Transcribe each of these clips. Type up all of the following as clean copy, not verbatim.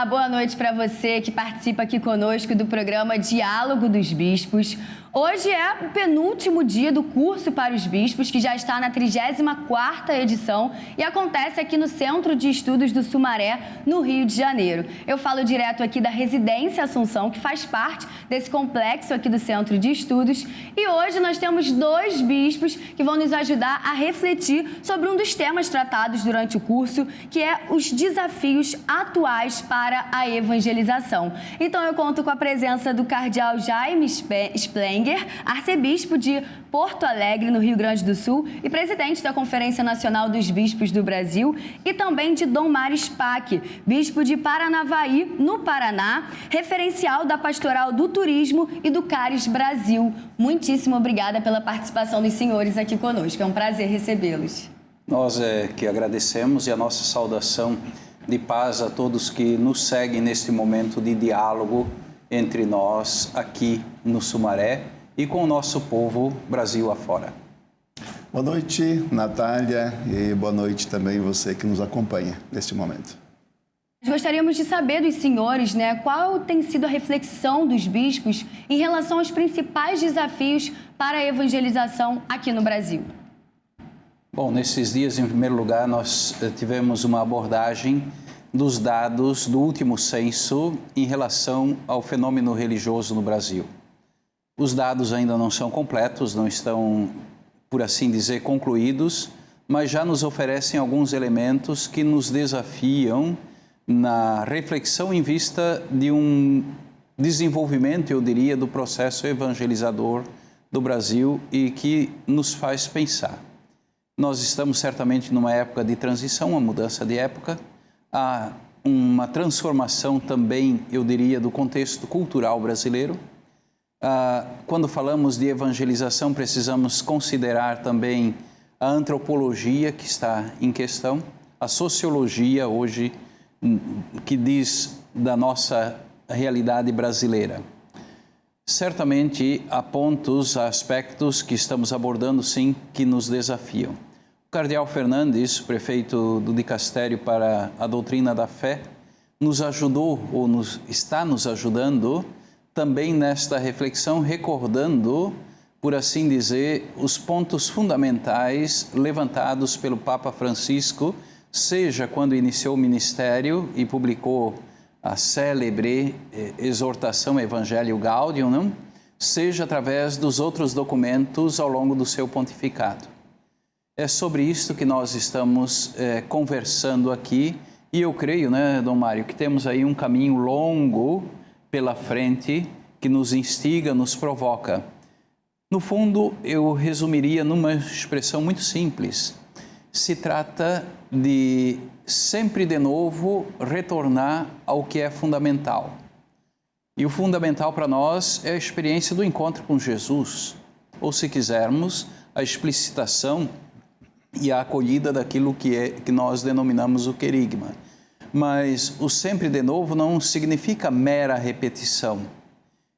Olá, boa noite para você que participa aqui conosco do programa Diálogo dos Bispos. Hoje é o penúltimo dia do curso para os bispos, que já está na 34ª edição e acontece aqui no Centro de Estudos do Sumaré, no Rio de Janeiro. Eu falo direto aqui da Residência Assunção, que faz parte desse complexo aqui do Centro de Estudos. E hoje nós temos 2 bispos que vão nos ajudar a refletir sobre um dos temas tratados durante o curso, que é os desafios atuais para a evangelização. Então eu conto com a presença do cardeal Jaime Splenger, arcebispo de Porto Alegre, no Rio Grande do Sul, e presidente da Conferência Nacional dos Bispos do Brasil, e também de Dom Mário Spack, bispo de Paranavaí, no Paraná, referencial da Pastoral do Turismo e do Caris Brasil. Muitíssimo obrigada pela participação dos senhores aqui conosco. É um prazer recebê-los. Nós que agradecemos, e a nossa saudação de paz a todos que nos seguem neste momento de diálogo entre nós aqui no Sumaré e com o nosso povo Brasil afora. Boa noite, Natália, e boa noite também você que nos acompanha neste momento. Gostaríamos de saber dos senhores, qual tem sido a reflexão dos bispos em relação aos principais desafios para a evangelização aqui no Brasil. Bom, nesses dias, em primeiro lugar, nós tivemos uma abordagem dos dados do último censo em relação ao fenômeno religioso no Brasil. Os dados ainda não são completos, não estão, por assim dizer, concluídos, mas já nos oferecem alguns elementos que nos desafiam na reflexão em vista de um desenvolvimento, eu diria, do processo evangelizador do Brasil e que nos faz pensar. Nós estamos certamente numa época de transição, uma mudança de época. Há uma transformação também, eu diria, do contexto cultural brasileiro. Quando falamos de evangelização, precisamos considerar também a antropologia que está em questão, a sociologia hoje que diz da nossa realidade brasileira. Certamente há pontos, há aspectos que estamos abordando, sim, que nos desafiam. O cardeal Fernandes, prefeito do Dicastério para a Doutrina da Fé, nos ajudou, ou está nos ajudando, também nesta reflexão, recordando, por assim dizer, os pontos fundamentais levantados pelo Papa Francisco, seja quando iniciou o ministério e publicou a célebre exortação Evangelii Gaudium, não? Seja através dos outros documentos ao longo do seu pontificado. É sobre isso que nós estamos conversando aqui e eu creio, Dom Mário, que temos aí um caminho longo pela frente que nos instiga, nos provoca. No fundo, eu resumiria numa expressão muito simples. Se trata de sempre de novo retornar ao que é fundamental. E o fundamental para nós é a experiência do encontro com Jesus, ou se quisermos, a explicitação e a acolhida daquilo que nós denominamos o querigma. Mas o sempre de novo não significa mera repetição.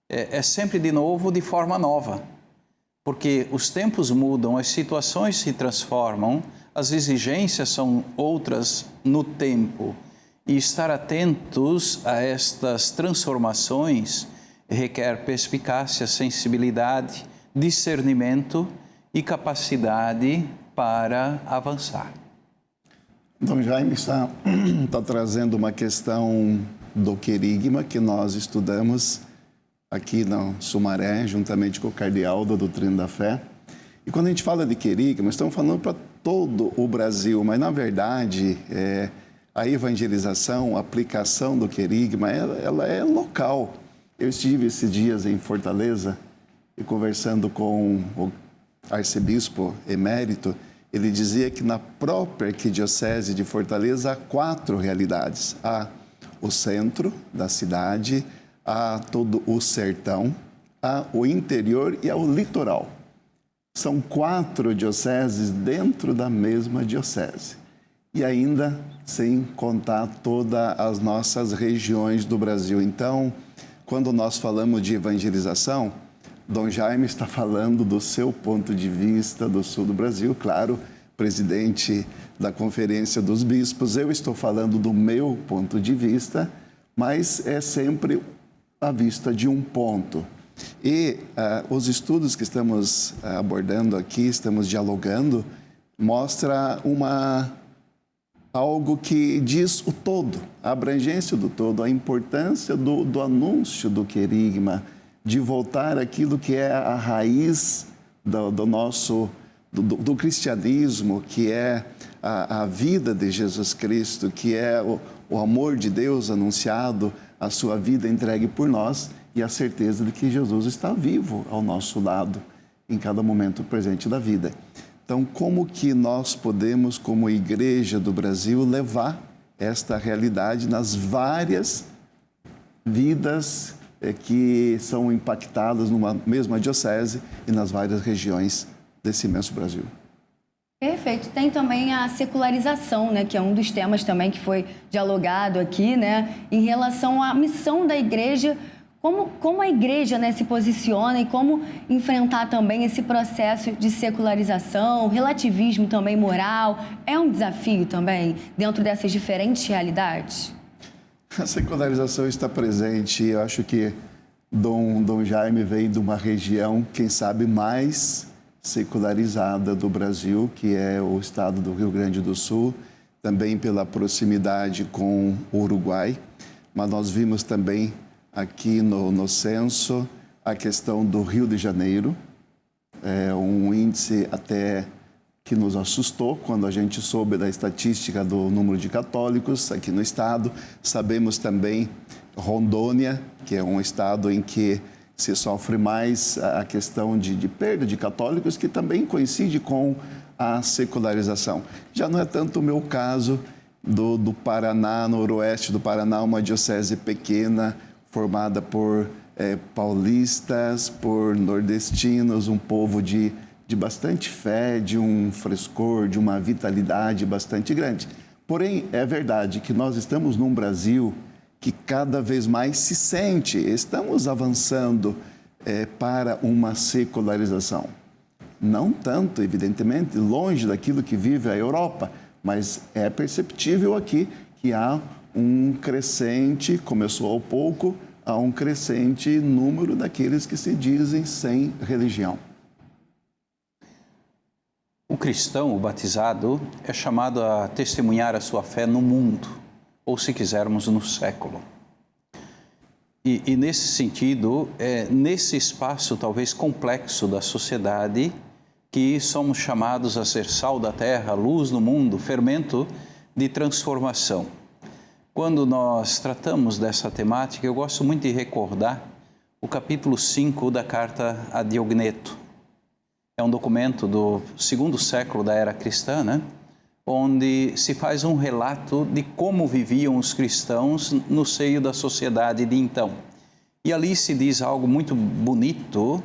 É sempre de novo de forma nova. Porque os tempos mudam, as situações se transformam, as exigências são outras no tempo. E estar atentos a estas transformações requer perspicácia, sensibilidade, discernimento e capacidade para avançar. Dom Jaime está trazendo uma questão do querigma que nós estudamos aqui no Sumaré, juntamente com o cardeal da Doutrina da Fé. E quando a gente fala de querigma, estamos falando para todo o Brasil, mas na verdade a evangelização, a aplicação do querigma, ela é local. Eu estive esses dias em Fortaleza e conversando com o arcebispo emérito, ele dizia que na própria arquidiocese de Fortaleza há 4 realidades. Há o centro da cidade, há todo o sertão, há o interior e há o litoral. São 4 dioceses dentro da mesma diocese. E ainda sem contar todas as nossas regiões do Brasil. Então, quando nós falamos de evangelização, Dom Jaime está falando do seu ponto de vista do sul do Brasil, claro, presidente da Conferência dos Bispos. Eu estou falando do meu ponto de vista, mas é sempre à vista de um ponto. E os estudos que estamos abordando aqui, estamos dialogando, mostra algo que diz o todo, a abrangência do todo, a importância do anúncio do querigma, de voltar àquilo que é a raiz do cristianismo, que é a vida de Jesus Cristo, que é o amor de Deus anunciado, a sua vida entregue por nós e a certeza de que Jesus está vivo ao nosso lado em cada momento presente da vida. Então, como que nós podemos, como Igreja do Brasil, levar esta realidade nas várias vidas que são impactadas numa mesma diocese e nas várias regiões desse imenso Brasil? Perfeito. Tem também a secularização, né, que é um dos temas também que foi dialogado aqui, né, em relação à missão da Igreja, como a Igreja, né, se posiciona e como enfrentar também esse processo de secularização, relativismo também moral. É um desafio também dentro dessas diferentes realidades? A secularização está presente. Eu acho que Dom Jaime veio de uma região, quem sabe, mais secularizada do Brasil, que é o estado do Rio Grande do Sul, também pela proximidade com o Uruguai. Mas nós vimos também aqui no censo a questão do Rio de Janeiro, um índice até que nos assustou quando a gente soube da estatística do número de católicos aqui no estado. Sabemos também Rondônia, que é um estado em que se sofre mais a questão de perda de católicos, que também coincide com a secularização. Já não é tanto o meu caso do Paraná, noroeste do Paraná, uma diocese pequena, formada por paulistas, por nordestinos, um povo de bastante fé, de um frescor, de uma vitalidade bastante grande. Porém, é verdade que nós estamos num Brasil que cada vez mais se sente, estamos avançando para uma secularização. Não tanto, evidentemente, longe daquilo que vive a Europa, mas é perceptível aqui que há um crescente, começou ao pouco, há um crescente número daqueles que se dizem sem religião. O cristão, o batizado, é chamado a testemunhar a sua fé no mundo, ou se quisermos, no século. E nesse sentido, nesse espaço talvez complexo da sociedade, que somos chamados a ser sal da terra, luz do mundo, fermento de transformação. Quando nós tratamos dessa temática, eu gosto muito de recordar o capítulo 5 da carta a Diogneto. É um documento do segundo século da era cristã, né? Onde se faz um relato de como viviam os cristãos no seio da sociedade de então. E ali se diz algo muito bonito,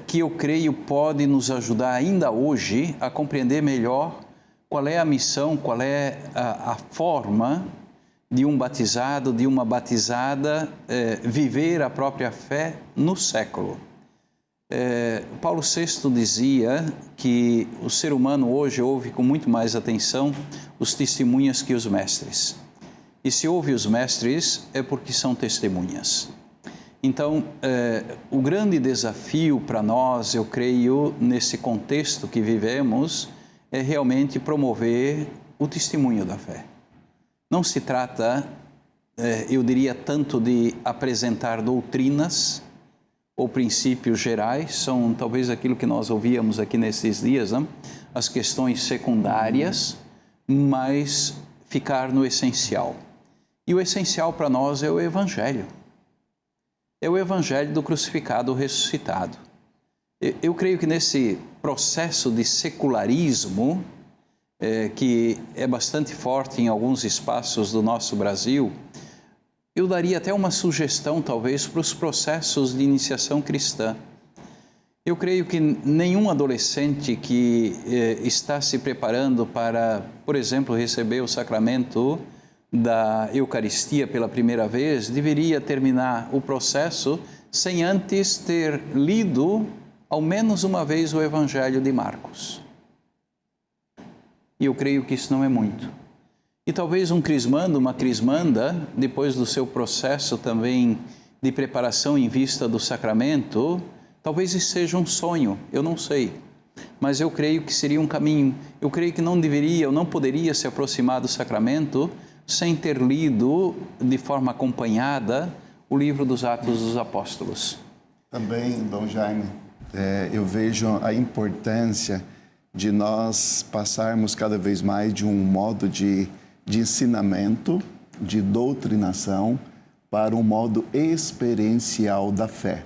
que eu creio pode nos ajudar ainda hoje a compreender melhor qual é a missão, qual é a forma de um batizado, de uma batizada, viver a própria fé no século. Paulo VI dizia que o ser humano hoje ouve com muito mais atenção os testemunhas que os mestres. E se ouve os mestres é porque são testemunhas. Então, o grande desafio para nós, eu creio, nesse contexto que vivemos, é realmente promover o testemunho da fé. Não se trata, eu diria, tanto de apresentar doutrinas ou princípios gerais, são talvez aquilo que nós ouvíamos aqui nesses dias, né? As questões secundárias, mas ficar no essencial. E o essencial para nós é o Evangelho. É o Evangelho do crucificado ressuscitado. Eu creio que nesse processo de secularismo, que é bastante forte em alguns espaços do nosso Brasil, eu daria até uma sugestão, talvez, para os processos de iniciação cristã. Eu creio que nenhum adolescente que está se preparando para, por exemplo, receber o sacramento da Eucaristia pela primeira vez, deveria terminar o processo sem antes ter lido, ao menos uma vez, o Evangelho de Marcos. E eu creio que isso não é muito. E talvez um crismando, uma crismanda, depois do seu processo também de preparação em vista do sacramento, talvez isso seja um sonho, eu não sei. Mas eu creio que seria um caminho. Eu creio que não deveria ou não poderia se aproximar do sacramento sem ter lido de forma acompanhada o livro dos Atos dos Apóstolos. Também, Dom Jaime, eu vejo a importância de nós passarmos cada vez mais de um modo de ensinamento, de doutrinação, para um modo experiencial da fé.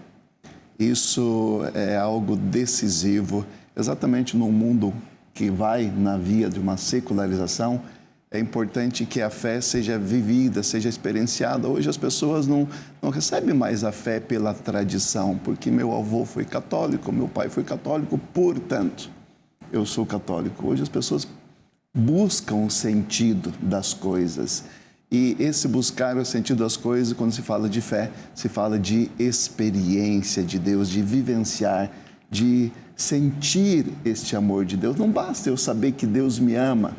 Isso é algo decisivo, exatamente no mundo que vai na via de uma secularização. É importante que a fé seja vivida, seja experienciada. Hoje as pessoas não recebem mais a fé pela tradição, porque meu avô foi católico, meu pai foi católico, portanto, eu sou católico. Hoje as pessoas buscam o sentido das coisas. E esse buscar o sentido das coisas, quando se fala de fé, se fala de experiência de Deus, de vivenciar, de sentir este amor de Deus. Não basta eu saber que Deus me ama.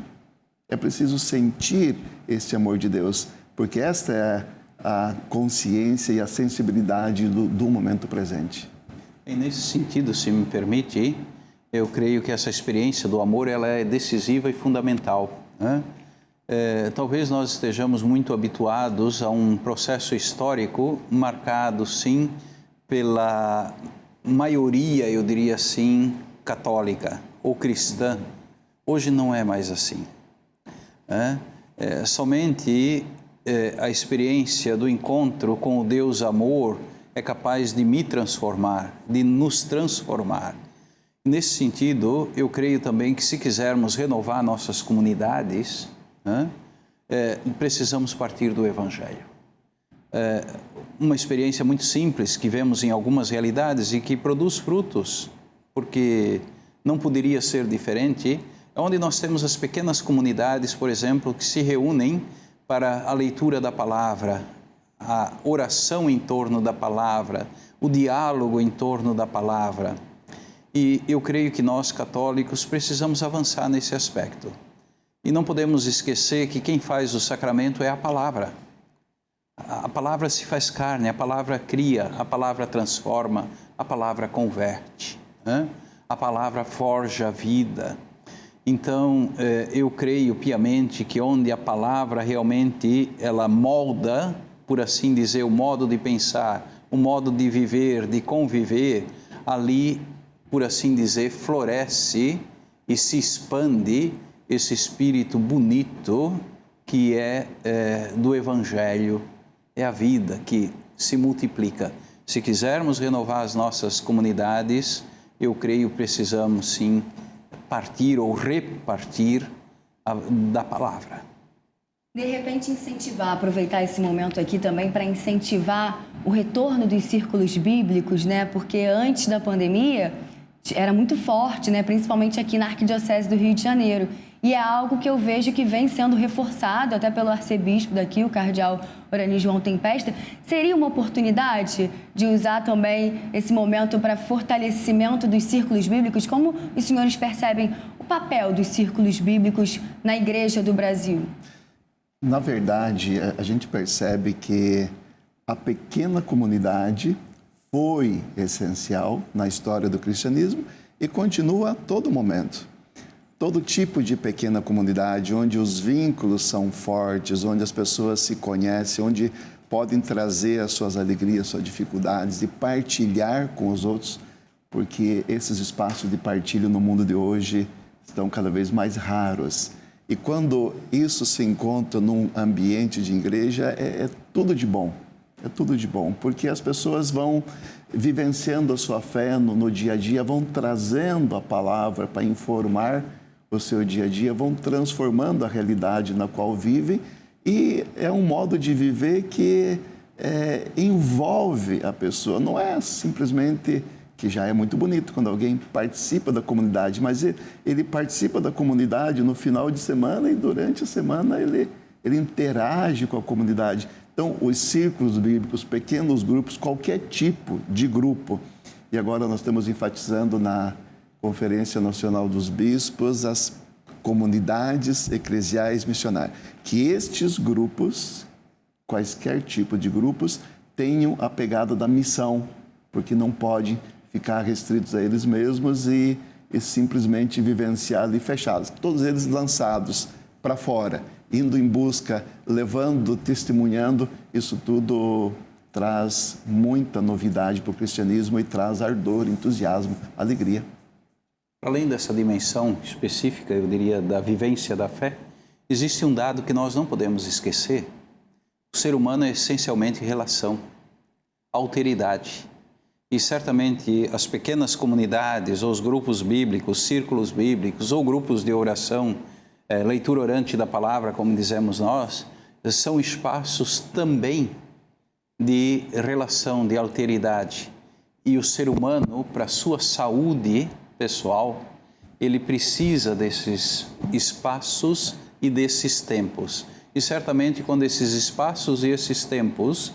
É preciso sentir este amor de Deus, porque esta é a consciência e a sensibilidade do momento presente. E nesse sentido, se me permite, eu creio que essa experiência do amor ela é decisiva e fundamental, né? Talvez nós estejamos muito habituados a um processo histórico marcado, sim, pela maioria, eu diria assim, católica ou cristã. Hoje não é mais assim. Somente a experiência do encontro com o Deus amor é capaz de me transformar, de nos transformar. Nesse sentido, eu creio também que se quisermos renovar nossas comunidades, precisamos partir do Evangelho. Uma experiência muito simples que vemos em algumas realidades e que produz frutos, porque não poderia ser diferente, é onde nós temos as pequenas comunidades, por exemplo, que se reúnem para a leitura da palavra, a oração em torno da palavra, o diálogo em torno da palavra. E eu creio que nós, católicos, precisamos avançar nesse aspecto. E não podemos esquecer que quem faz o sacramento é a palavra. A palavra se faz carne, a palavra cria, a palavra transforma, a palavra converte, a palavra forja a vida. Então, eu creio piamente que onde a palavra realmente ela molda, por assim dizer, o modo de pensar, o modo de viver, de conviver, ali, por assim dizer, floresce e se expande esse espírito bonito que é do Evangelho, é a vida que se multiplica. Se quisermos renovar as nossas comunidades, eu creio precisamos sim partir ou repartir da palavra. De repente incentivar, aproveitar esse momento aqui também para incentivar o retorno dos círculos bíblicos, né? Porque antes da pandemia era muito forte, né? Principalmente aqui na Arquidiocese do Rio de Janeiro. E é algo que eu vejo que vem sendo reforçado até pelo arcebispo daqui, o cardeal Orani João Tempesta. Seria uma oportunidade de usar também esse momento para fortalecimento dos círculos bíblicos? Como os senhores percebem o papel dos círculos bíblicos na Igreja do Brasil? Na verdade, a gente percebe que a pequena comunidade foi essencial na história do cristianismo e continua a todo momento. Todo tipo de pequena comunidade, onde os vínculos são fortes, onde as pessoas se conhecem, onde podem trazer as suas alegrias, suas dificuldades e partilhar com os outros, porque esses espaços de partilho no mundo de hoje estão cada vez mais raros. E quando isso se encontra num ambiente de igreja, é tudo de bom. É tudo de bom, porque as pessoas vão vivenciando a sua fé no dia a dia, vão trazendo a palavra para informar o seu dia a dia, vão transformando a realidade na qual vivem, e é um modo de viver que envolve a pessoa. Não é simplesmente, que já é muito bonito quando alguém participa da comunidade, mas ele participa da comunidade no final de semana e durante a semana ele interage com a comunidade. Então, os círculos bíblicos, pequenos grupos, qualquer tipo de grupo. E agora nós estamos enfatizando na Conferência Nacional dos Bispos comunidades eclesiais missionárias. Que estes grupos, quaisquer tipo de grupos, tenham a pegada da missão, porque não podem ficar restritos a eles mesmos e simplesmente vivenciar ali fechados. Todos eles lançados para fora, indo em busca, levando, testemunhando, isso tudo traz muita novidade para o cristianismo e traz ardor, entusiasmo, alegria. Além dessa dimensão específica, eu diria, da vivência da fé, existe um dado que nós não podemos esquecer. O ser humano é essencialmente relação, alteridade. E certamente as pequenas comunidades, ou os grupos bíblicos, círculos bíblicos, ou grupos de oração, leitura orante da palavra, como dizemos nós, são espaços também de relação, de alteridade. E o ser humano, para a sua saúde pessoal, ele precisa desses espaços e desses tempos. E certamente quando esses espaços e esses tempos,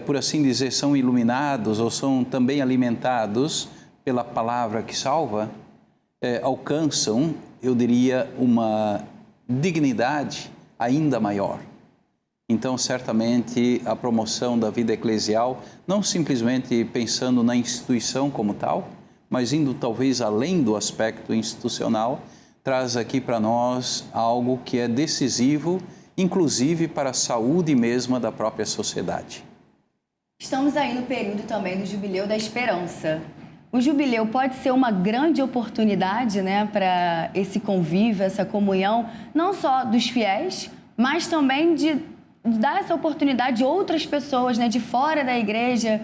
por assim dizer, são iluminados ou são também alimentados pela palavra que salva, alcançam, eu diria, uma dignidade ainda maior. Então, certamente, a promoção da vida eclesial, não simplesmente pensando na instituição como tal, mas indo talvez além do aspecto institucional, traz aqui para nós algo que é decisivo, inclusive para a saúde mesma da própria sociedade. Estamos aí no período também do Jubileu da Esperança. O Jubileu pode ser uma grande oportunidade, né, para esse convívio, essa comunhão, não só dos fiéis, mas também de dar essa oportunidade de outras pessoas, né, de fora da igreja,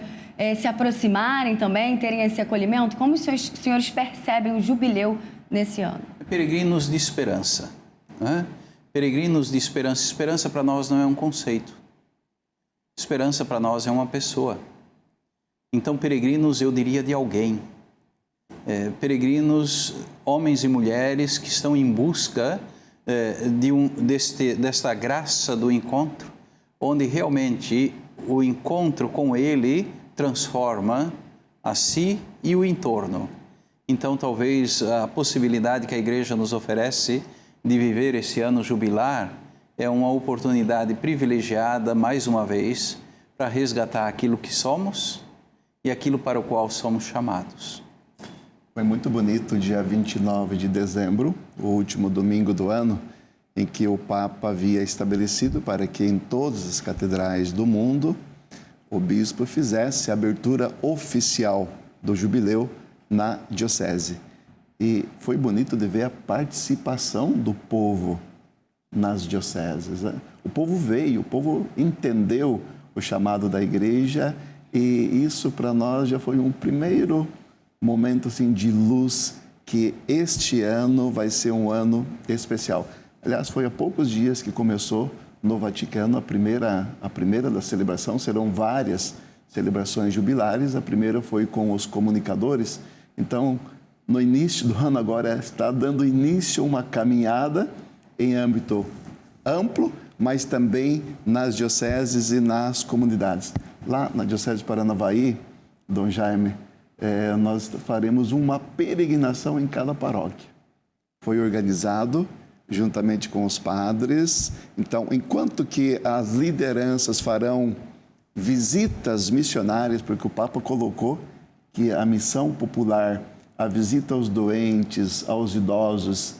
se aproximarem também, terem esse acolhimento. Como os senhores percebem o Jubileu nesse ano? Peregrinos de esperança, né? Peregrinos de esperança. Esperança para nós não é um conceito. Esperança para nós é uma pessoa. Então, peregrinos, eu diria, de alguém. Peregrinos, homens e mulheres que estão em busca desta graça do encontro, onde realmente o encontro com Ele transforma a si e o entorno. Então, talvez a possibilidade que a Igreja nos oferece de viver esse ano jubilar é uma oportunidade privilegiada, mais uma vez, para resgatar aquilo que somos e aquilo para o qual somos chamados. Foi muito bonito o dia 29 de dezembro, o último domingo do ano, em que o Papa havia estabelecido para que em todas as catedrais do mundo o bispo fizesse a abertura oficial do jubileu na diocese. E foi bonito de ver a participação do povo nas dioceses. O povo veio, o povo entendeu o chamado da igreja e isso para nós já foi um primeiro momento assim, de luz que este ano vai ser um ano especial. Aliás, foi há poucos dias que começou no Vaticano a primeira da celebração. Serão várias celebrações jubilares. A primeira foi com os comunicadores. Então, no início do ano agora está dando início a uma caminhada em âmbito amplo, mas também nas dioceses e nas comunidades. Lá na Diocese de Paranavaí, Dom Jaime, nós faremos uma peregrinação em cada paróquia. Foi organizado juntamente com os padres. Então, enquanto que as lideranças farão visitas missionárias, porque o Papa colocou que a missão popular, a visita aos doentes, aos idosos,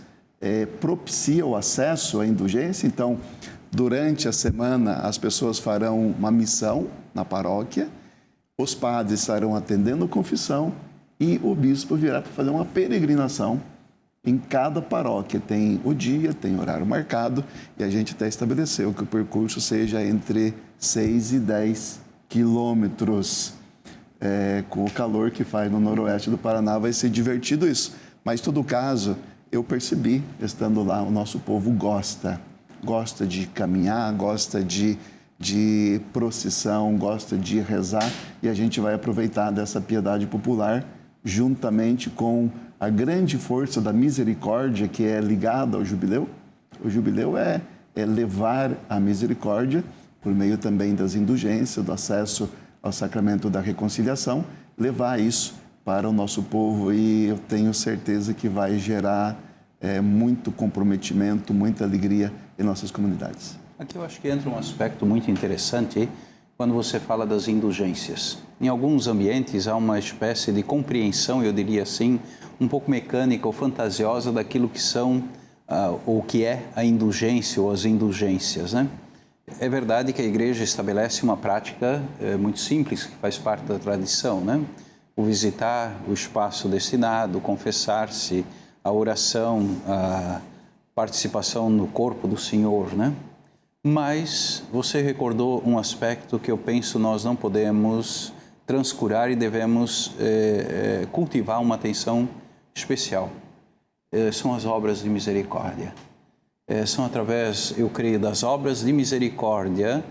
propicia o acesso à indulgência. Então, durante a semana, as pessoas farão uma missão na paróquia, os padres estarão atendendo a confissão e o bispo virá para fazer uma peregrinação em cada paróquia. Tem o dia, tem horário marcado e a gente até estabeleceu que o percurso seja entre 6 e 10 quilômetros. Com o calor que faz no noroeste do Paraná, vai ser divertido isso. Mas, em todo caso, eu percebi, estando lá, o nosso povo gosta de caminhar, gosta de procissão, gosta de rezar, e a gente vai aproveitar dessa piedade popular juntamente com a grande força da misericórdia que é ligada ao jubileu. O jubileu é levar a misericórdia por meio também das indulgências, do acesso ao sacramento da reconciliação, levar isso para o nosso povo, e eu tenho certeza que vai gerar muito comprometimento, muita alegria em nossas comunidades. Aqui eu acho que entra um aspecto muito interessante quando você fala das indulgências. Em alguns ambientes há uma espécie de compreensão, eu diria assim, um pouco mecânica ou fantasiosa daquilo que são, ou que é a indulgência ou as indulgências, né? É verdade que a igreja estabelece uma prática muito simples, que faz parte da tradição, né? O visitar o espaço destinado, confessar-se, a oração, a participação no corpo do Senhor, né? Mas você recordou um aspecto que eu penso nós não podemos transcurar e devemos cultivar uma atenção especial. São as obras de misericórdia. São através, eu creio, das obras de misericórdia,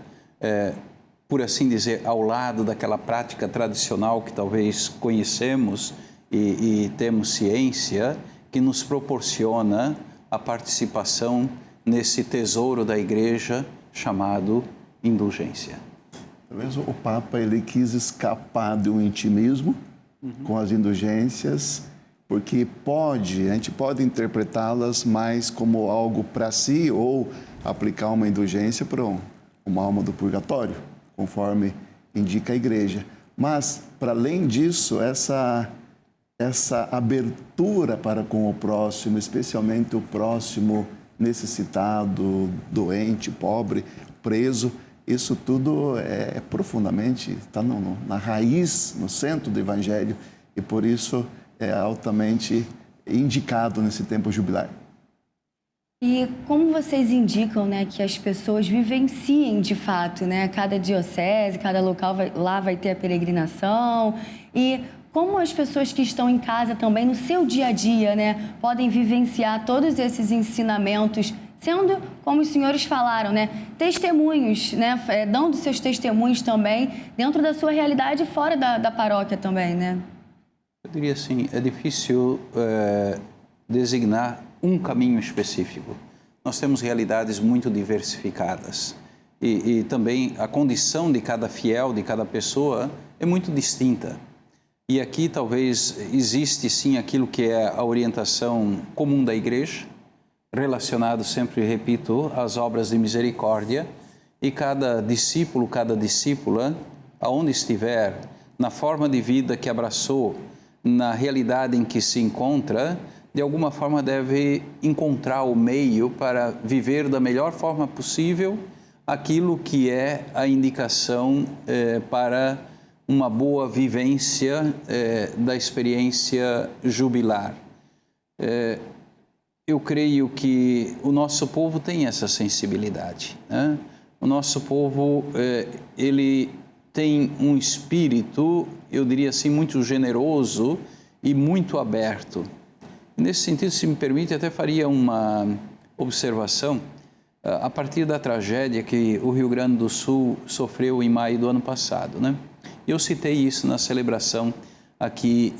por assim dizer, ao lado daquela prática tradicional que talvez conhecemos e temos ciência, que nos proporciona a participação nesse tesouro da igreja chamado indulgência. Talvez o Papa ele quis escapar do intimismo com as indulgências, porque a gente pode interpretá-las mais como algo para si ou aplicar uma indulgência para uma alma do purgatório, conforme indica a igreja. Mas, para além disso, essa abertura para com o próximo, especialmente o próximo necessitado, doente, pobre, preso, isso tudo é profundamente, está na raiz, no centro do Evangelho, e por isso é altamente indicado nesse tempo jubilar. E como vocês indicam, né, que as pessoas vivenciem de fato, né? Cada diocese, cada local lá vai ter a peregrinação. E como as pessoas que estão em casa também, no seu dia a dia, né, podem vivenciar todos esses ensinamentos, sendo, como os senhores falaram, né, testemunhos, né, dando seus testemunhos também dentro da sua realidade e fora da paróquia também, né? Eu diria assim, é difícil designar um caminho específico. Nós temos realidades muito diversificadas e também a condição de cada fiel, de cada pessoa é muito distinta. E aqui talvez existe sim aquilo que é a orientação comum da igreja, relacionado sempre, repito, às obras de misericórdia, e cada discípulo, cada discípula, aonde estiver, na forma de vida que abraçou, na realidade em que se encontra, de alguma forma deve encontrar o meio para viver da melhor forma possível aquilo que é a indicação para uma boa vivência da experiência jubilar. Eu creio que o nosso povo tem essa sensibilidade, né? O nosso povo, ele tem um espírito, eu diria assim, muito generoso e muito aberto. Nesse sentido, se me permite, até faria uma observação a partir da tragédia que o Rio Grande do Sul sofreu em maio do ano passado, né? Eu citei isso na celebração aqui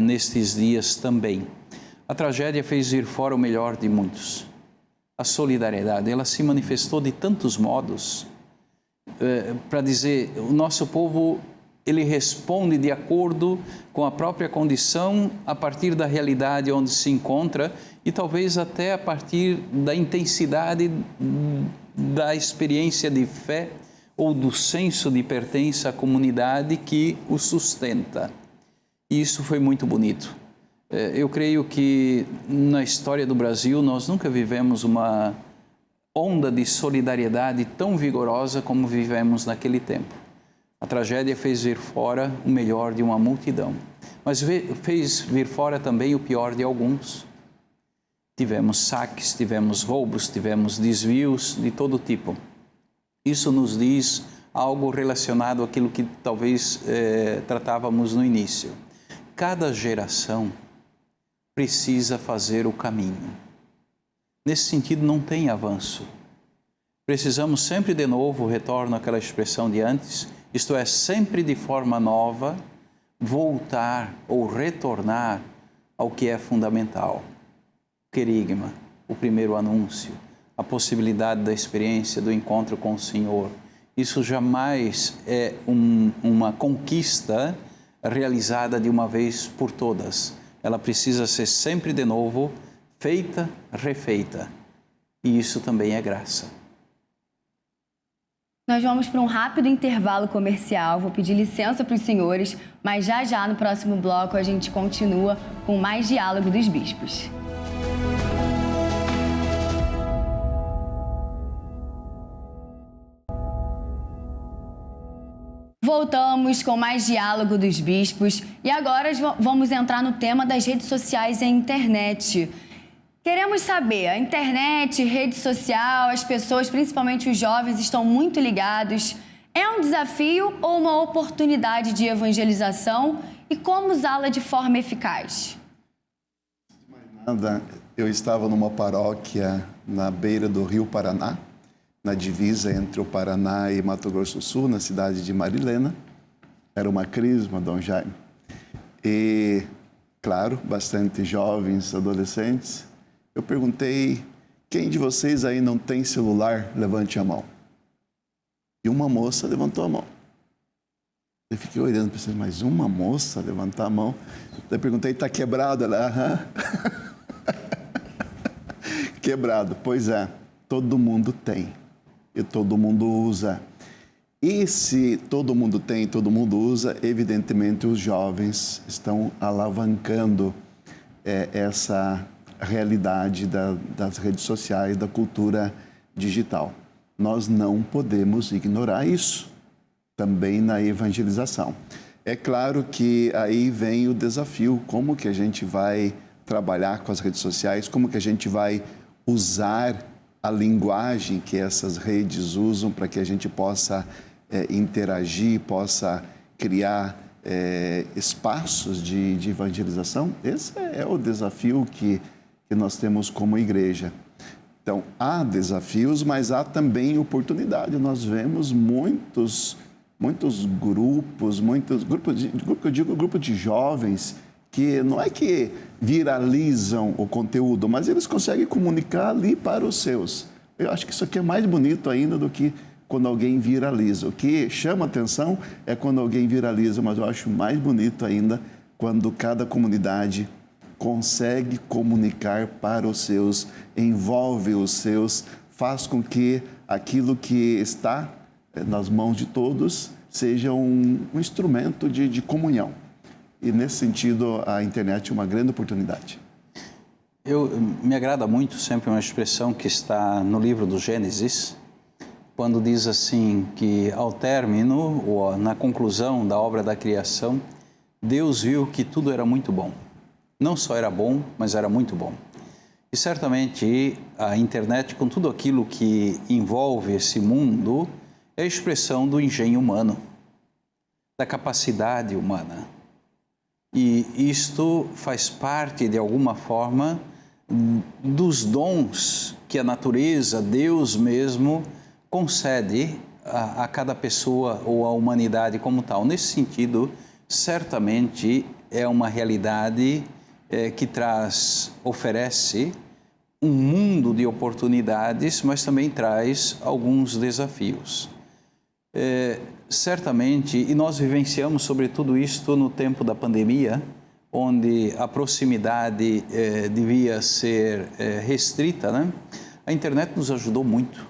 nestes dias também. A tragédia fez vir fora o melhor de muitos. A solidariedade, ela se manifestou de tantos modos, para dizer, o nosso povo, ele responde de acordo com a própria condição, a partir da realidade onde se encontra e talvez até a partir da intensidade da experiência de fé ou do senso de pertença à comunidade que o sustenta. E isso foi muito bonito. Eu creio que na história do Brasil nós nunca vivemos uma onda de solidariedade tão vigorosa como vivemos naquele tempo. A tragédia fez vir fora o melhor de uma multidão, mas fez vir fora também o pior de alguns. Tivemos saques, tivemos roubos, tivemos desvios de todo tipo. Isso nos diz algo relacionado àquilo que talvez tratávamos no início. Cada geração precisa fazer o caminho. Nesse sentido, não tem avanço. Precisamos sempre de novo, retorno àquela expressão de antes, isto é, sempre de forma nova, voltar ou retornar ao que é fundamental. O querigma, o primeiro anúncio, a possibilidade da experiência do encontro com o Senhor. Isso jamais é uma conquista realizada de uma vez por todas. Ela precisa ser sempre de novo feita, refeita. E isso também é graça. Nós vamos para um rápido intervalo comercial. Vou pedir licença para os senhores, mas já no próximo bloco a gente continua com mais Diálogo dos Bispos. Voltamos com mais Diálogo dos Bispos e agora vamos entrar no tema das redes sociais e a internet. Queremos saber, a internet, rede social, as pessoas, principalmente os jovens, estão muito ligados. É um desafio ou uma oportunidade de evangelização e como usá-la de forma eficaz? Eu estava numa paróquia na beira do Rio Paraná, na divisa entre o Paraná e Mato Grosso do Sul, na cidade de Marilena. Era uma crisma, Dom Jaime. E, claro, bastante jovens, adolescentes. Eu perguntei, quem de vocês aí não tem celular? Levante a mão. E uma moça levantou a mão. Eu fiquei olhando, pensei, mas uma moça levantar a mão? Eu perguntei, está quebrado? Ela, aham. Quebrado, pois é, todo mundo tem. E todo mundo usa. E se todo mundo tem e todo mundo usa, evidentemente os jovens estão alavancando essa realidade das redes sociais, da cultura digital. Nós não podemos ignorar isso, também na evangelização. É claro que aí vem o desafio, como que a gente vai trabalhar com as redes sociais, como que a gente vai usar a linguagem que essas redes usam para que a gente possa interagir, possa criar espaços de evangelização. Esse é o desafio que nós temos como igreja. Então, há desafios, mas há também oportunidade. Nós vemos muitos grupos, grupo de jovens que não é que viralizam o conteúdo, mas eles conseguem comunicar ali para os seus. Eu acho que isso aqui é mais bonito ainda do que quando alguém viraliza. O que chama atenção é quando alguém viraliza, mas eu acho mais bonito ainda quando cada comunidade consegue comunicar para os seus, envolve os seus, faz com que aquilo que está nas mãos de todos seja um instrumento de comunhão. E nesse sentido, a internet é uma grande oportunidade. Me agrada muito sempre uma expressão que está no livro do Gênesis, quando diz assim que ao término, ou na conclusão da obra da criação, Deus viu que tudo era muito bom. Não só era bom, mas era muito bom. E certamente a internet, com tudo aquilo que envolve esse mundo, é a expressão do engenho humano, da capacidade humana. E isto faz parte, de alguma forma, dos dons que a natureza, Deus mesmo, concede a cada pessoa ou à humanidade como tal. Nesse sentido, certamente é uma realidade que oferece um mundo de oportunidades, mas também traz alguns desafios. Certamente, e nós vivenciamos sobretudo isto no tempo da pandemia, onde a proximidade devia ser restrita, né? A internet nos ajudou muito.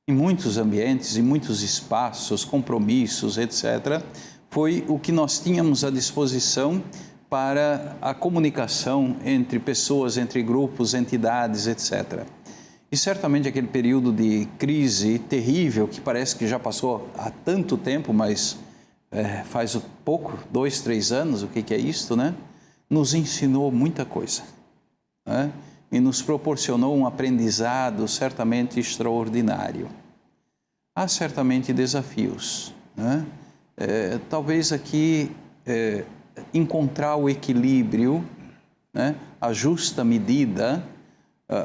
Em muitos ambientes, em muitos espaços, compromissos, etc., foi o que nós tínhamos à disposição para a comunicação entre pessoas, entre grupos, entidades, etc. E certamente aquele período de crise terrível, que parece que já passou há tanto tempo, mas faz pouco, 2, 3 anos, o que é isto, né? Nos ensinou muita coisa, né? E nos proporcionou um aprendizado certamente extraordinário. Há certamente desafios, né? Talvez aqui encontrar o equilíbrio, né? A justa medida,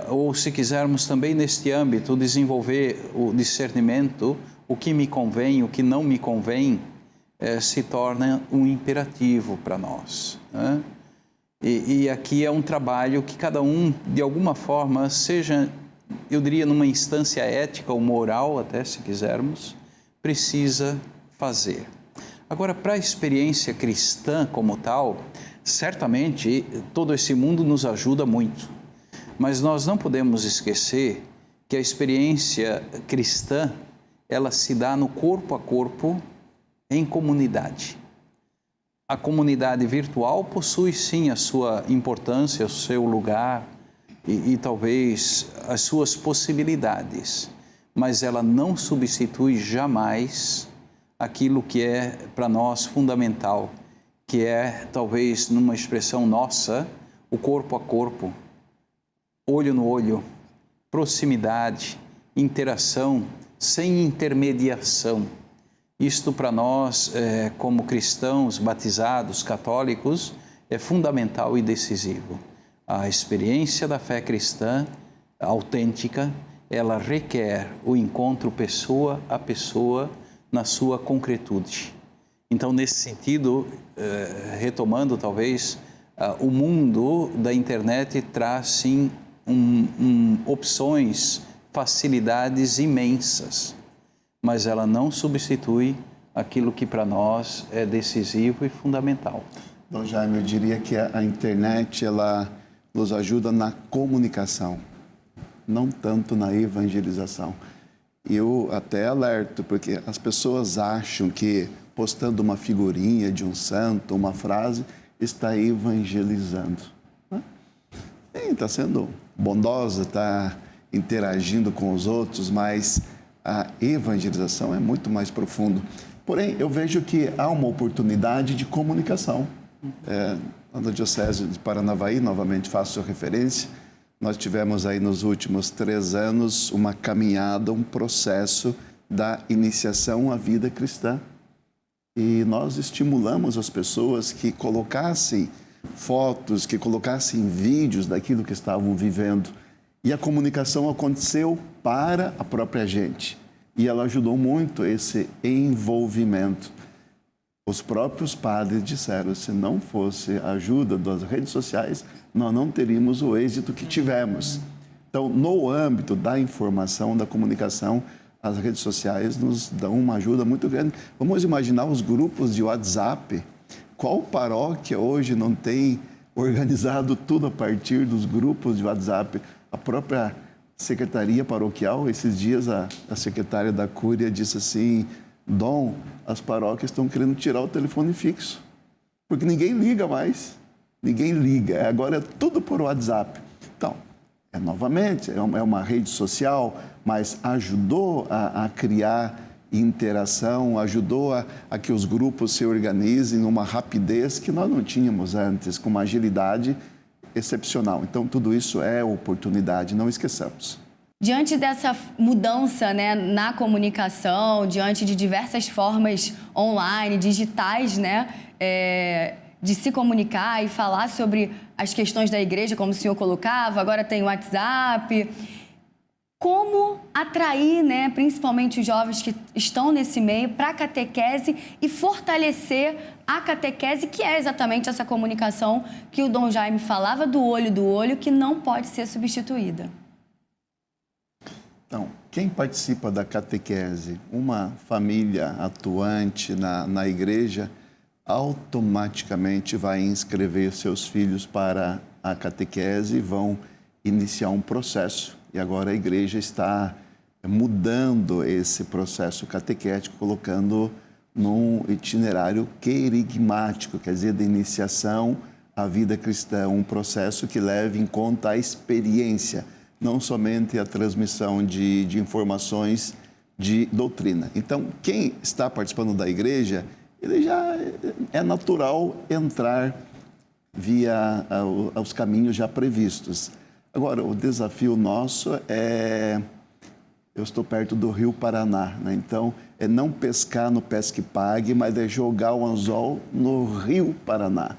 ou se quisermos também neste âmbito desenvolver o discernimento, o que me convém, o que não me convém, se torna um imperativo para nós, né? E aqui é um trabalho que cada um, de alguma forma, seja, eu diria, numa instância ética ou moral, até se quisermos, precisa fazer. Agora, para a experiência cristã como tal, certamente todo esse mundo nos ajuda muito. Mas nós não podemos esquecer que a experiência cristã, ela se dá no corpo a corpo, em comunidade. A comunidade virtual possui sim a sua importância, o seu lugar e talvez as suas possibilidades, mas ela não substitui jamais aquilo que é para nós fundamental, que é talvez numa expressão nossa, o corpo a corpo, olho no olho, proximidade, interação, sem intermediação. Isto para nós, como cristãos batizados, católicos, é fundamental e decisivo. A experiência da fé cristã autêntica, ela requer o encontro pessoa a pessoa na sua concretude. Então, nesse sentido, retomando talvez, o mundo da internet traz sim opções, facilidades imensas, mas ela não substitui aquilo que para nós é decisivo e fundamental. Dom Jaime, eu diria que a internet, ela nos ajuda na comunicação, não tanto na evangelização. Eu até alerto, porque as pessoas acham que postando uma figurinha de um santo, uma frase, está evangelizando. Sim, está sendo bondosa, está interagindo com os outros, mas a evangelização é muito mais profundo. Porém, eu vejo que há uma oportunidade de comunicação. Na Diocese de Paranavaí, novamente faço referência, nós tivemos aí nos últimos 3 anos uma caminhada, um processo da iniciação à vida cristã. E nós estimulamos as pessoas que colocassem fotos, que colocassem vídeos daquilo que estavam vivendo. E a comunicação aconteceu para a própria gente. E ela ajudou muito esse envolvimento. Os próprios padres disseram, se não fosse a ajuda das redes sociais, nós não teríamos o êxito que tivemos. Então, no âmbito da informação, da comunicação, as redes sociais nos dão uma ajuda muito grande. Vamos imaginar os grupos de WhatsApp. Qual paróquia hoje não tem organizado tudo a partir dos grupos de WhatsApp? A própria secretaria paroquial, esses dias a secretária da Cúria disse assim, Dom, as paróquias estão querendo tirar o telefone fixo, porque ninguém liga mais, ninguém liga, agora é tudo por WhatsApp. Então, novamente, é uma rede social, mas ajudou a criar interação, ajudou a que os grupos se organizem numa rapidez que nós não tínhamos antes, com uma agilidade excepcional. Então, tudo isso é oportunidade, não esqueçamos. Diante dessa mudança, né, na comunicação, diante de diversas formas online, digitais, né, de se comunicar e falar sobre as questões da igreja, como o senhor colocava, agora tem o WhatsApp. Como atrair, né, principalmente os jovens que estão nesse meio, para a catequese e fortalecer a catequese, que é exatamente essa comunicação que o Dom Jaime falava do olho, que não pode ser substituída? Então, quem participa da catequese, uma família atuante na igreja, automaticamente vai inscrever seus filhos para a catequese e vão iniciar um processo. E agora a igreja está mudando esse processo catequético, colocando num itinerário querigmático, quer dizer, de iniciação à vida cristã, um processo que leve em conta a experiência, não somente a transmissão de informações de doutrina. Então, quem está participando da igreja, ele já é natural entrar via os caminhos já previstos. Agora, o desafio nosso eu estou perto do Rio Paraná, né? Então, é não pescar no pesque pague, mas é jogar o anzol no Rio Paraná.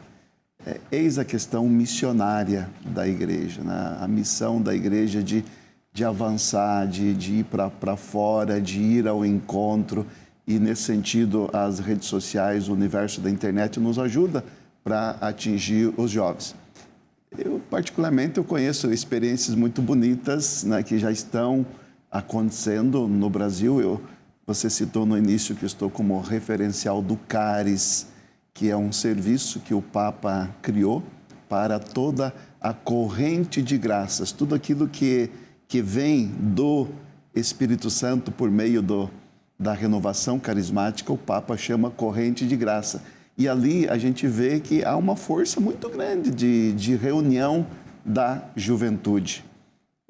Eis a questão missionária da igreja, né? A missão da igreja de avançar, de ir para fora, de ir ao encontro. E, nesse sentido, as redes sociais, o universo da internet nos ajuda para atingir os jovens. Particularmente, eu conheço experiências muito bonitas, né, que já estão acontecendo no Brasil. Você citou no início que estou como referencial do CARES, que é um serviço que o Papa criou para toda a corrente de graças, tudo aquilo que vem do Espírito Santo por meio da renovação carismática, o Papa chama corrente de graça. E ali a gente vê que há uma força muito grande de reunião da juventude.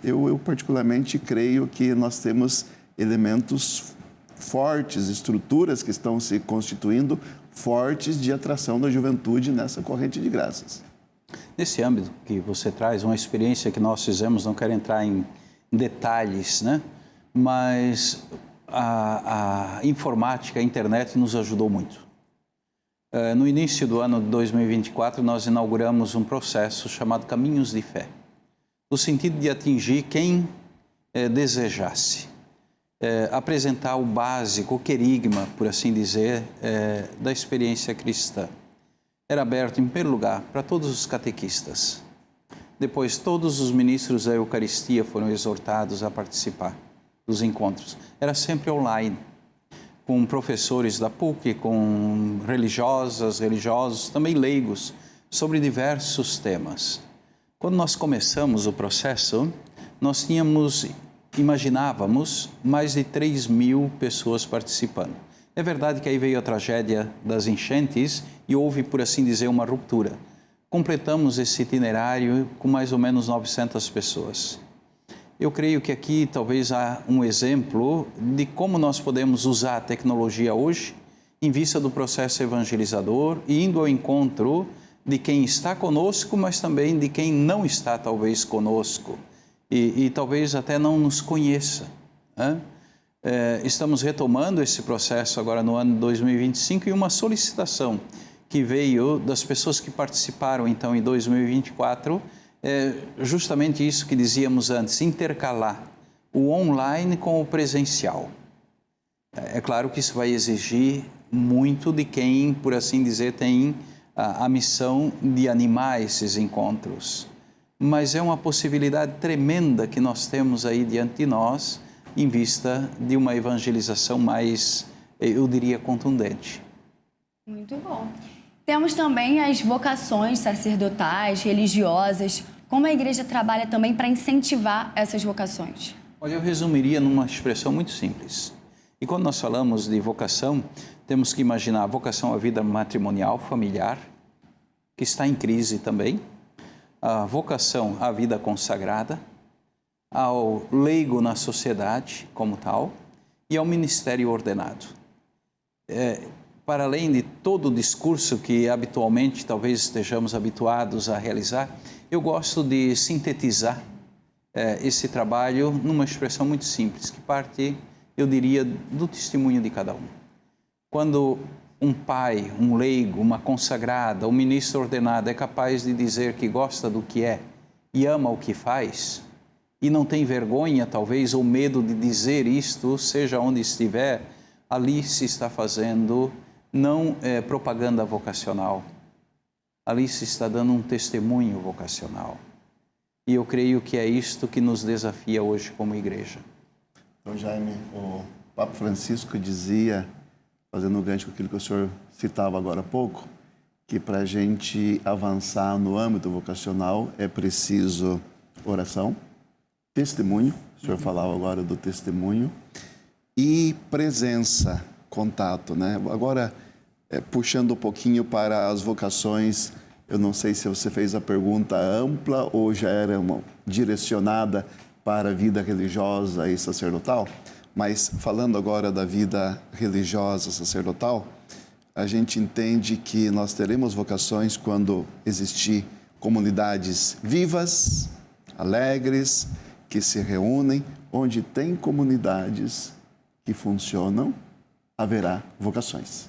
Eu particularmente creio que nós temos elementos fortes, estruturas que estão se constituindo fortes de atração da juventude nessa corrente de graças. Nesse âmbito que você traz, uma experiência que nós fizemos, não quero entrar em detalhes, né? Mas a informática, a internet nos ajudou muito. No início do ano de 2024, nós inauguramos um processo chamado Caminhos de Fé, no sentido de atingir quem desejasse. Apresentar o básico, o querigma, por assim dizer, da experiência cristã. Era aberto, em primeiro lugar, para todos os catequistas. Depois, todos os ministros da Eucaristia foram exortados a participar dos encontros. Era sempre online, com professores da PUC, com religiosos, também leigos, sobre diversos temas. Quando nós começamos o processo, nós imaginávamos mais de 3.000 pessoas participando. É verdade que aí veio a tragédia das enchentes e houve, por assim dizer, uma ruptura. Completamos esse itinerário com mais ou menos 900 pessoas. Eu creio que aqui talvez há um exemplo de como nós podemos usar a tecnologia hoje em vista do processo evangelizador e indo ao encontro de quem está conosco, mas também de quem não está talvez conosco e talvez até não nos conheça. Né? Estamos retomando esse processo agora no ano de 2025 e uma solicitação que veio das pessoas que participaram então em 2024 justamente isso que dizíamos antes, intercalar o online com o presencial. É claro que isso vai exigir muito de quem, por assim dizer, tem a missão de animar esses encontros. Mas é uma possibilidade tremenda que nós temos aí diante de nós, em vista de uma evangelização mais, eu diria, contundente. Muito bom. Temos também as vocações sacerdotais, religiosas. Como a igreja trabalha também para incentivar essas vocações? Olha, eu resumiria numa expressão muito simples. E quando nós falamos de vocação, temos que imaginar a vocação à vida matrimonial, familiar, que está em crise também, a vocação à vida consagrada, ao leigo na sociedade como tal e ao ministério ordenado. Para além de todo o discurso que habitualmente talvez estejamos habituados a realizar, eu gosto de sintetizar esse trabalho numa expressão muito simples, que parte, eu diria, do testemunho de cada um. Quando um pai, um leigo, uma consagrada, um ministro ordenado é capaz de dizer que gosta do que é e ama o que faz, e não tem vergonha, talvez, ou medo de dizer isto, seja onde estiver, ali se está fazendo não propaganda vocacional, ali se está dando um testemunho vocacional. E eu creio que é isto que nos desafia hoje como igreja. Então, Jaime, o Papa Francisco dizia, fazendo um gancho com aquilo que o senhor citava agora há pouco, que para a gente avançar no âmbito vocacional é preciso oração, testemunho, o senhor falava agora do testemunho, e presença, contato, né? Agora, puxando um pouquinho para as vocações, eu não sei se você fez a pergunta ampla ou já era direcionada para a vida religiosa e sacerdotal, mas falando agora da vida religiosa sacerdotal, a gente entende que nós teremos vocações quando existir comunidades vivas, alegres, que se reúnem, onde tem comunidades que funcionam, haverá vocações.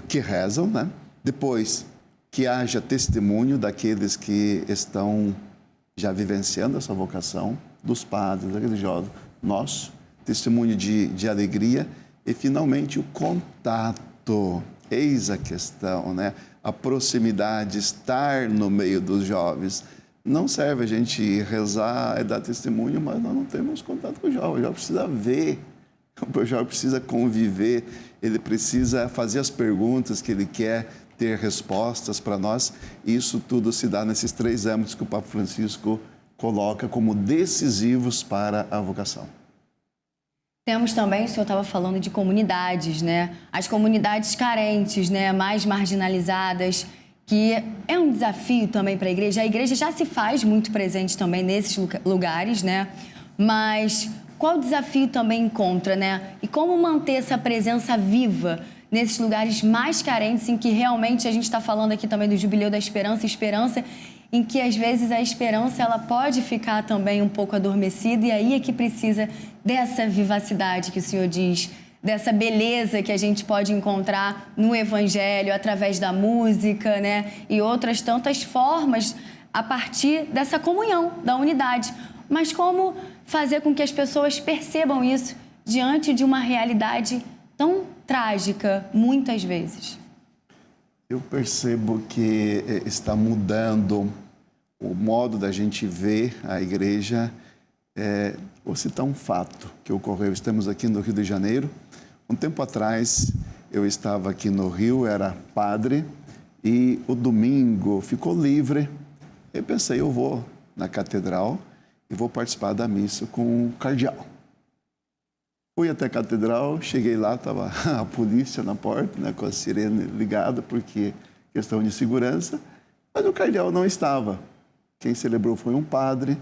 Que rezam, né? Depois, que haja testemunho daqueles que estão já vivenciando essa vocação, dos padres, da religiosa, nosso, testemunho de alegria e, finalmente, o contato. Eis a questão, né? A proximidade, estar no meio dos jovens. Não serve a gente rezar e dar testemunho, mas nós não temos contato com o jovem. O jovem precisa ver, o jovem precisa conviver, ele precisa fazer as perguntas que ele quer, ter respostas para nós. Isso tudo se dá nesses 3 âmbitos que o Papa Francisco coloca como decisivos para a vocação. Temos também, o senhor estava falando de comunidades, né? As comunidades carentes, né? Mais marginalizadas, que é um desafio também para a igreja. A igreja já se faz muito presente também nesses lugares, né? Mas qual desafio também encontra, né? E como manter essa presença viva nesses lugares mais carentes, em que realmente a gente está falando aqui também do Jubileu da Esperança, em que às vezes a esperança ela pode ficar também um pouco adormecida, e aí é que precisa dessa vivacidade que o senhor diz, dessa beleza que a gente pode encontrar no Evangelho, através da música, né? E outras tantas formas a partir dessa comunhão, da unidade. Mas como fazer com que as pessoas percebam isso diante de uma realidade tão trágica, muitas vezes? Eu percebo que está mudando o modo da gente ver a igreja. Vou citar um fato que ocorreu. Estamos aqui no Rio de Janeiro. Um tempo atrás, eu estava aqui no Rio, era padre, e o domingo ficou livre. Eu pensei, eu vou na catedral e vou participar da missa com o cardeal. Fui até a catedral, cheguei lá, estava a polícia na porta, né, com a sirene ligada, porque questão de segurança, mas o cardeal não estava. Quem celebrou foi um padre.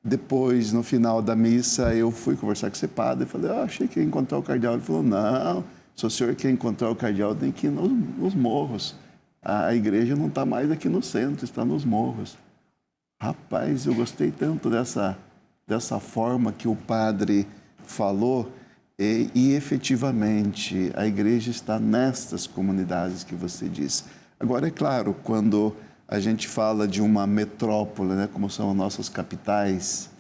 Depois, no final da missa, eu fui conversar com esse padre, falei, achei que ia encontrar o cardeal. Ele falou, não, se o senhor quer encontrar o cardeal, tem que ir nos morros. A igreja não está mais aqui no centro, está nos morros. Rapaz, eu gostei tanto dessa forma que o padre falou, e efetivamente a igreja está nestas comunidades que você disse. Agora, é claro, quando a gente fala de uma metrópole, né, como são as nossas capitais,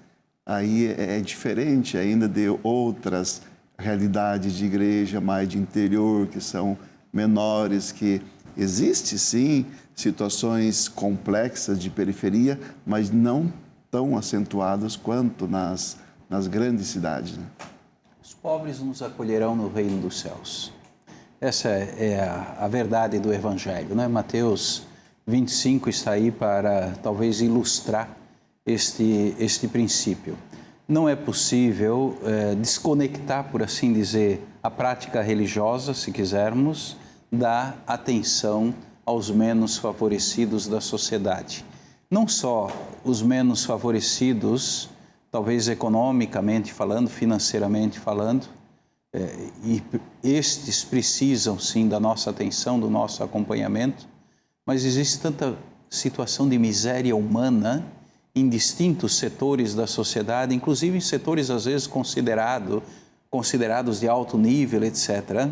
aí é diferente ainda de outras realidades de igreja mais de interior, que são menores, que existe sim situações complexas de periferia, mas não tão acentuadas quanto nas grandes cidades, né? Os pobres nos acolherão no reino dos céus. Essa é a verdade do Evangelho, né? Mateus 25 está aí para talvez ilustrar este princípio. Não é possível desconectar, por assim dizer, a prática religiosa, se quisermos, da atenção aos menos favorecidos da sociedade. Não só os menos favorecidos, talvez economicamente falando, financeiramente falando, e estes precisam sim da nossa atenção, do nosso acompanhamento, mas existe tanta situação de miséria humana em distintos setores da sociedade, inclusive em setores às vezes considerados de alto nível, etc.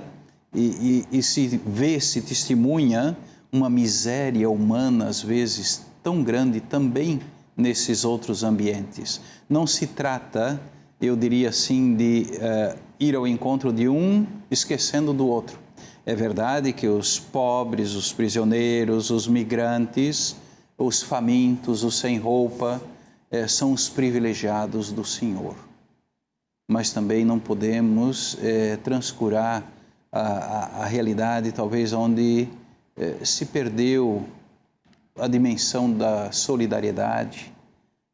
E se testemunha uma miséria humana às vezes tão grande também nesses outros ambientes. Não se trata, eu diria assim, de ir ao encontro de um esquecendo do outro. É verdade que os pobres, os prisioneiros, os migrantes, os famintos, os sem roupa, são os privilegiados do Senhor. Mas também não podemos transcurar a realidade, talvez, onde se perdeu a dimensão da solidariedade,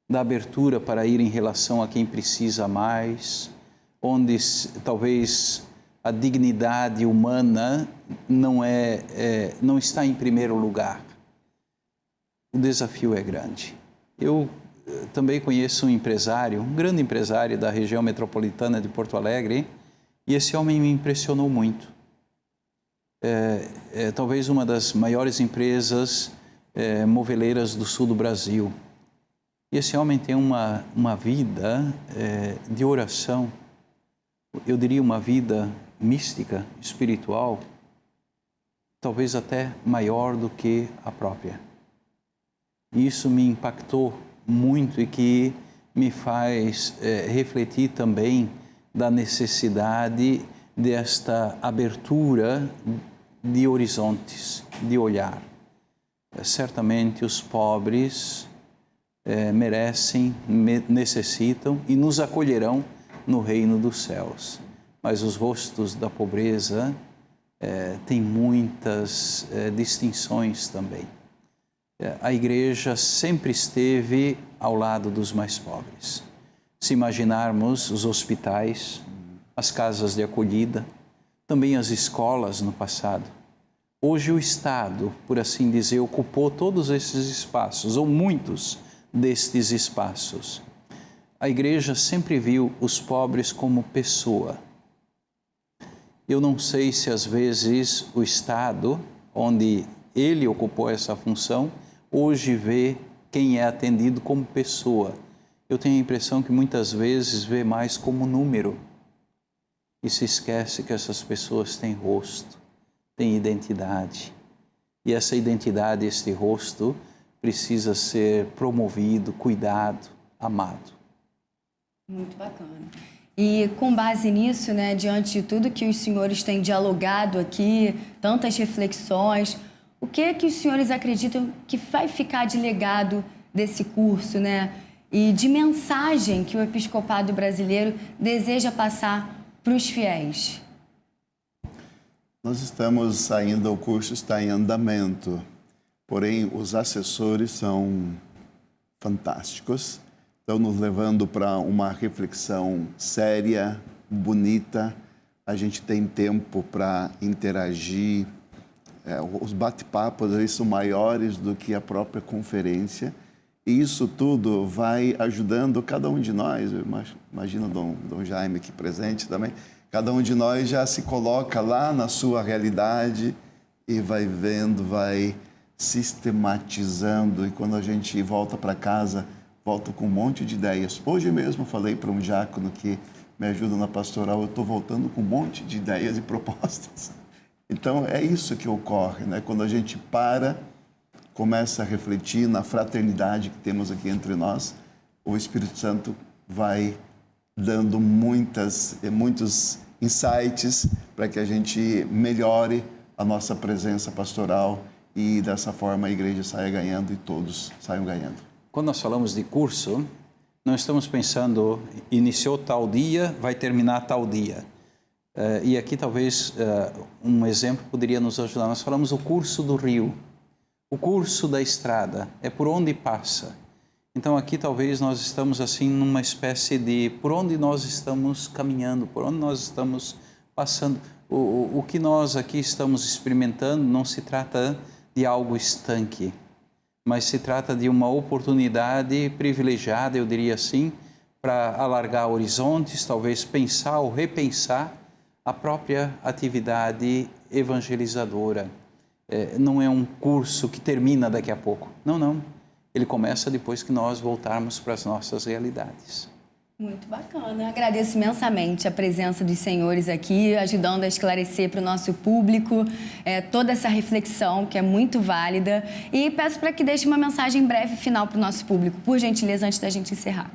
da abertura para ir em relação a quem precisa mais, onde talvez a dignidade humana não está em primeiro lugar. O desafio é grande. Eu também conheço um empresário, um grande empresário da região metropolitana de Porto Alegre, e esse homem me impressionou muito. Talvez uma das maiores empresas moveleiras do sul do Brasil. E esse homem tem uma vida de oração, eu diria uma vida mística, espiritual, talvez até maior do que a própria. E isso me impactou muito e que me faz refletir também da necessidade desta abertura de horizontes, de olhar. Certamente os pobres merecem, necessitam e nos acolherão no reino dos céus. Mas os rostos da pobreza tem muitas distinções também. A igreja sempre esteve ao lado dos mais pobres. Se imaginarmos os hospitais, as casas de acolhida, também as escolas no passado. Hoje o Estado, por assim dizer, ocupou todos esses espaços, ou muitos destes espaços. A igreja sempre viu os pobres como pessoa. Eu não sei se às vezes o Estado, onde ele ocupou essa função, hoje vê quem é atendido como pessoa. Eu tenho a impressão que muitas vezes vê mais como número e se esquece que essas pessoas têm rosto, têm identidade. E essa identidade, este rosto, precisa ser promovido, cuidado, amado. Muito bacana. E com base nisso, né, diante de tudo que os senhores têm dialogado aqui, tantas reflexões, o que os senhores acreditam que vai ficar de legado desse curso, né? E de mensagem que o episcopado brasileiro deseja passar para os fiéis? Nós estamos ainda, o curso está em andamento, porém os assessores são fantásticos, estão nos levando para uma reflexão séria, bonita. A gente tem tempo para interagir. Os bate-papos são maiores do que a própria conferência. E isso tudo vai ajudando cada um de nós. Eu imagino o Dom Jaime aqui presente também. Cada um de nós já se coloca lá na sua realidade e vai vendo, vai sistematizando. E quando a gente volta para casa, volta com um monte de ideias. Hoje mesmo falei para um diácono que me ajuda na pastoral, eu estou voltando com um monte de ideias e propostas. Então, é isso que ocorre, né? Quando a gente começa a refletir na fraternidade que temos aqui entre nós, o Espírito Santo vai dando muitos insights para que a gente melhore a nossa presença pastoral e, dessa forma, a igreja saia ganhando e todos saiam ganhando. Quando nós falamos de curso, não estamos pensando, iniciou tal dia, vai terminar tal dia. E aqui talvez um exemplo poderia nos ajudar. Nós falamos o curso do rio, o curso da estrada, é por onde passa. Então aqui talvez nós estamos assim numa espécie de por onde nós estamos caminhando, por onde nós estamos passando. O que nós aqui estamos experimentando não se trata de algo estanque, mas se trata de uma oportunidade privilegiada, eu diria assim, para alargar horizontes, talvez pensar ou repensar a própria atividade evangelizadora. Não é um curso que termina daqui a pouco. Não. Ele começa depois que nós voltarmos para as nossas realidades. Muito bacana. Agradeço imensamente a presença dos senhores aqui, ajudando a esclarecer para o nosso público toda essa reflexão, que é muito válida. E peço para que deixe uma mensagem breve final para o nosso público, por gentileza, antes da gente encerrar.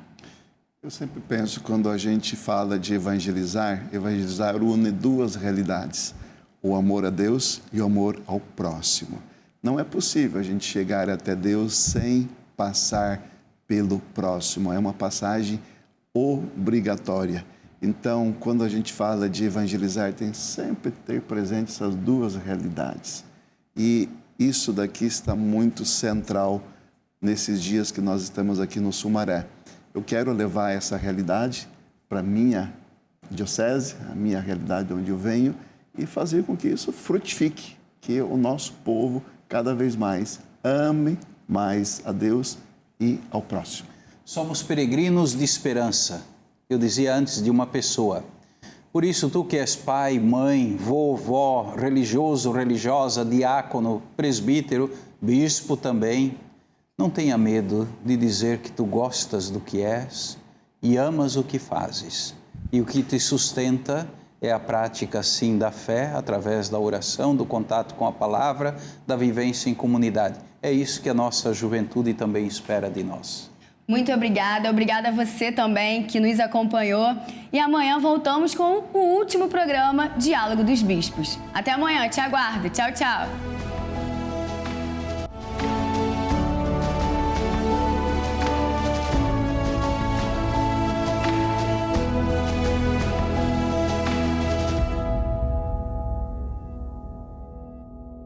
Eu sempre penso, quando a gente fala de evangelizar une duas realidades, o amor a Deus e o amor ao próximo. Não é possível a gente chegar até Deus sem passar pelo próximo, é uma passagem obrigatória. Então, quando a gente fala de evangelizar, tem sempre que ter presente essas duas realidades. E isso daqui está muito central nesses dias que nós estamos aqui no Sumaré. Eu quero levar essa realidade para a minha diocese, a minha realidade onde eu venho, e fazer com que isso frutifique, que o nosso povo cada vez mais ame mais a Deus e ao próximo. Somos peregrinos de esperança, eu dizia antes, de uma pessoa. Por isso, tu que és pai, mãe, vovó, religioso, religiosa, diácono, presbítero, bispo também, não tenha medo de dizer que tu gostas do que és e amas o que fazes. E o que te sustenta é a prática, sim, da fé, através da oração, do contato com a palavra, da vivência em comunidade. É isso que a nossa juventude também espera de nós. Muito obrigada. Obrigada a você também que nos acompanhou. E amanhã voltamos com o último programa Diálogo dos Bispos. Até amanhã. Te aguardo. Tchau, tchau.